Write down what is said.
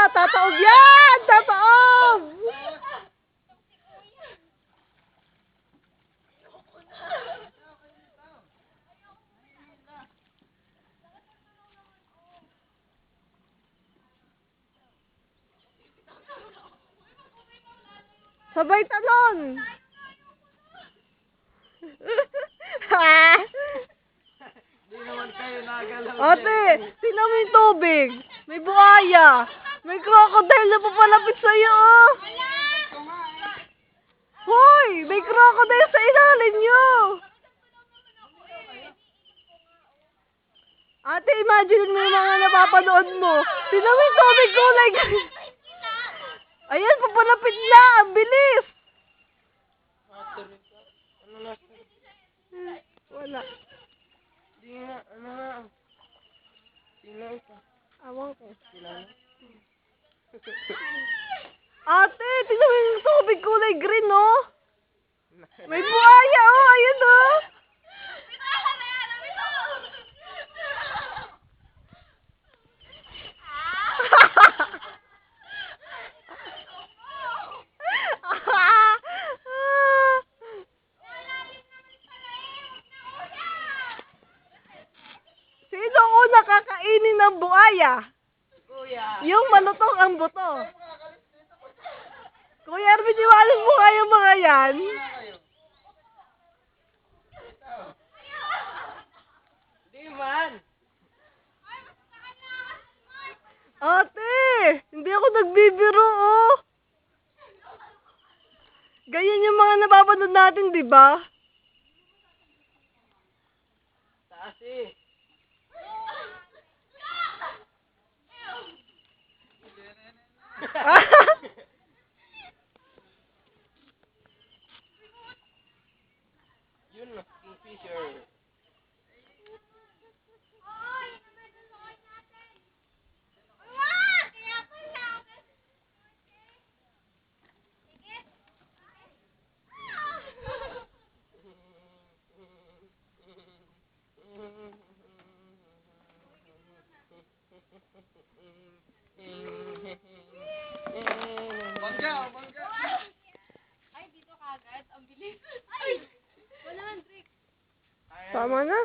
Tataob yan! Tataob! Sabay talon! Hindi naman kayo nagalaw. Ate, tingnan mo yung tubig. May buhaya. May crocodile na papalapit sa'yo, oh. Hoy, may crocodile sa ilalim nyo. Ate, imagine mo yung mga napapanood mo. Tingnan mo yung tubig ko, like... Ayan, papalapit na. Ang bilis. Ano na? Wala. Hindi nga, ano na? Sila ito. Awang ko. Sila na? Ate, tingnan mo yung tubig kulay green, no? May buhaya, oh. Ayun, oh. Sino una kakainin ng buhaya? Kuya! Yung malutong ang buto. Kuya Erwin, iwalis mo kayo mga yan. Di man! Ate, hindi ako nagbibiro, oh. Ganyan yung mga napapanood natin, di ba? Taas eh! Yun na, Kingfisher. Bangga! Bangga! Ay, dito kagad. Ang bilis. Ay! 100. Tama na.